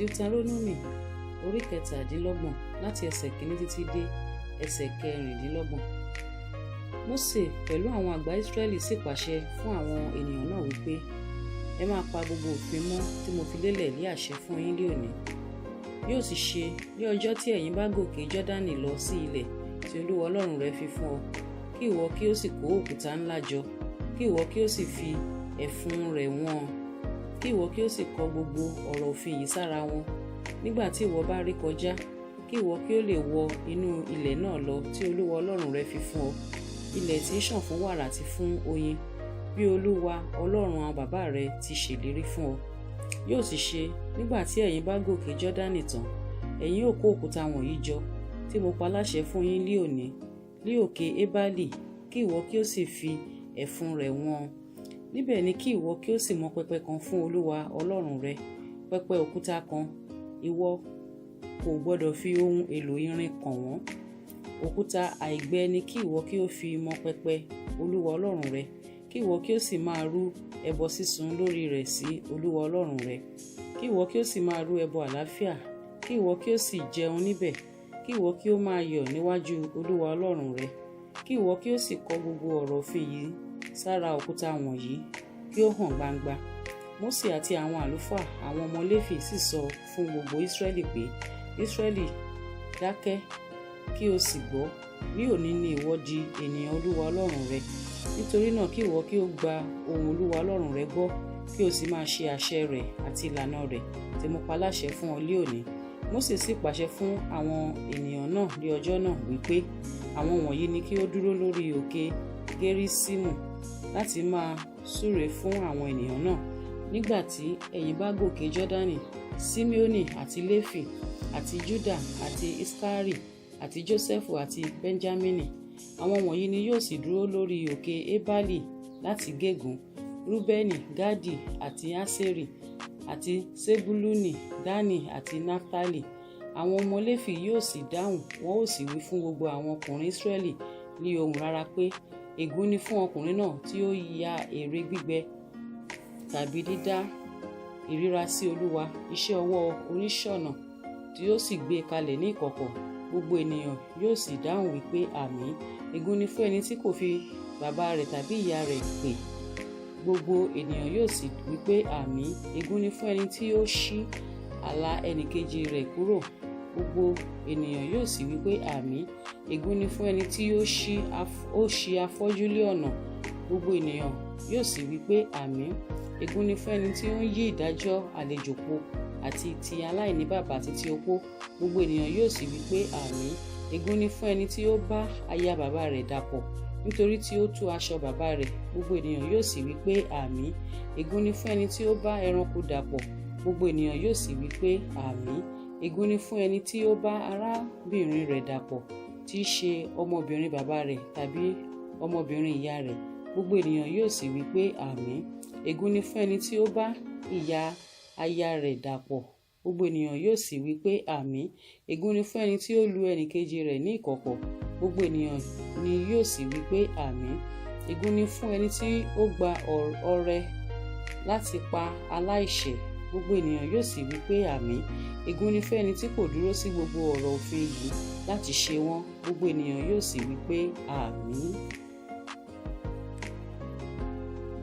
Deuteronomy orí 17 láti ẹsẹ̀ 1 títí dé ẹsẹ̀ 26. Mósè pẹ̀lú àwọn àgbà Ísírẹ́lì sì pàṣẹ fún àwọn ènìyàn náà wípé, ẹ máa pa gbogbo òfin mọ́ tí mo fi lélẹ̀ ní àṣẹ fún yín lónìí. Yóò sì ṣe ní ọjọ́ tí ẹ̀yin bá gòkè Jọ́dánì lọ sí ilẹ̀ tí Olúwa Ọlọ́run rẹ fi fún ọ, kí ìwọ kí ó sì kó òkúta ńlá jọ, kí ìwọ kí ó sì fi ẹ̀fun rẹ̀ wọ́n, kí ìwọ kí ó sì kọ gbogbo ọ̀rọ̀ òfin yìí sára wọn. Nígbà tí ìwọ bá rí kọjá, kí ìwọ kí ó lè wọ inú ilẹ̀ náà lọ tí Olúwa Ọlọ́run rẹ fi fún ọ, ilẹ̀ tí ń ṣàn fún wàrà àti fún oyin, bí Olúwa Ọlọ́run àwọn bàbá rẹ ti ṣèlérí fún ọ. Yóò sì ṣe nígbà tí ẹ̀yin bá gòkè Jọ́dánì tán, ẹ̀yin ó kó òkúta wọ̀nyí jọ tí mo pa láṣẹ fún yín lónìí ní òkè Ébálì, kí ìwọ kí ó sì fi ẹ̀fun rẹ̀ wọ́n. Níbẹ̀ ni kí ìwọ kí ó sì mọ pẹpẹ kan fún Olúwa Ọlọ́run rẹ, pẹpẹ òkúta kan. Ìwọ kò gbọdọ̀ fi ohun èlò irin kàn wọ́n. Òkúta àìgbẹ́ ni kí ìwọ kí ó fi mọ pẹpẹ Olúwa Ọlọ́run rẹ, kí ìwọ kí ó sì máa rú ẹbọ sísun lórí rẹ̀ sí Olúwa Ọlọ́run rẹ, kí ìwọ kí ó sì máa rú ẹbọ àlàáfíà, kí ìwọ kí ó sì jẹun níbẹ̀, kí ìwọ kí ó máa yọ̀ níwájú Olúwa Ọlọ́run rẹ, kí ìwọ kí ó sì kọ gbogbo ọ̀rọ̀ òfin yìí sára òkúta wọ̀nyí kí ó hàn gbangba. Mósè àti àwọn àlùfáà àwọn ọmọ Léfì sì sọ fún gbogbo Ísírẹ́lì pé, Ísírẹ́lì dákẹ́ kí o sì gbọ́, ní òní ni ìwọ di ènìyàn Olúwa Ọlọ́run rẹ. Nítorí náà kí ìwọ kí ó gba ohùn Olúwa Ọlọ́run rẹ gbọ́, kí o sì máa ṣe àṣẹ rẹ̀ àti ìlànà rẹ̀ tí mo pa láṣẹ fún ọ lónìí. Mósè sì pàṣẹ fún àwọn ènìyàn náà ní ọjọ́ náà wípé, àwọn wọ̀nyí ni kí ó dúró lórí òkè Geriṣimu láti máa súre fún àwọn ènìyàn náà. Nígbà tí ẹ̀yin bá gòkè Jọ́dánì, Simeoni àti Léfì àti Juda àti Iskari àti Jósẹ́fù àti Benjamini, àwọn wọ̀nyí ni yóò sì dúró lórí òkè Ébálì láti gégùn. Rúbẹ́nì, Gádì àti Ásérì àti Sebuluni, Dani àti Naftali. Àwọn ọmọ Léfì yóò sì dáhùn, wọn ó sì wí fún gbogbo àwọn ọkùnrin Ísírẹ́lì ní ohùn rara pé, ègún ni fún ọkùnrin náà tí ó ya ère gbígbẹ tàbí dídá ìríra sí Olúwa, iṣẹ́ ọwọ́ oníṣọ̀nà, tí ó sì gbé kalẹ̀ ní ìkọ̀kọ̀. Gbogbo ènìyàn yóò sì dáhùn wípé àmín. Ègún ni fún ẹni tí kò fi bàbá rẹ̀ tàbí ìyá rẹ̀ pè. Gbogbo ènìyàn yóò sì wípé àmín. Ègún ni fún ẹni tí ó ṣí àlà ẹnìkejì rẹ̀ kúrò. Gbogbo ènìyàn yóò sì wípé àmín. Ègún ni fún ẹni tí ó ṣì afọ́jú lé ọ̀nà. Gbogbo ènìyàn yóò sì wípé àmín. Ègún ni fún ẹni tí ó ń yí ìdájọ́ àlejò po àti ti aláìní bàbá àti ti opó. Gbogbo ènìyàn yóò sì wípé àmín. Ègún ni fún ẹni tí ó bá aya bàbá rẹ̀ dàpọ̀, nítorí tí ó tú aṣọ bàbá rẹ̀. Gbogbo ènìyàn yóò sì wípé àmín. Ègún ni fún ẹni tí ó bá ẹranko dàpọ̀. Gbogbo ènìyàn yóò sì wípé àmín. Ègún ni fún ẹni tí ó bá arábìnrin rẹ̀ dàpọ̀, tí í ṣe ọmọbìnrin bàbá rẹ̀ tàbí ọmọbìnrin ìyá rẹ̀. Gbogbo ènìyàn yóò sì wípé àmín. Ègún ni fún ẹni tí ó bá ìyá aya rẹ̀ dàpọ̀. Gbogbo ènìyàn yóò sì wípé àmín. Ègún ni fún ẹni tí ó lu ẹnìkejì rẹ̀ ní ìkọ̀kọ̀. Gbogbo ènìyàn ni yóò sì wípé àmín. Ègún ni fún ẹni tí ó gba ọrẹ láti pa aláìṣẹ̀. Gbogbo ènìyàn yóò sì wípé àmín. Ègún ni fún ẹni tí kò dúró sí gbogbo ọ̀rọ̀ òfin yìí láti ṣe wọ́n. Gbogbo ènìyàn yóò sì wípé àmín.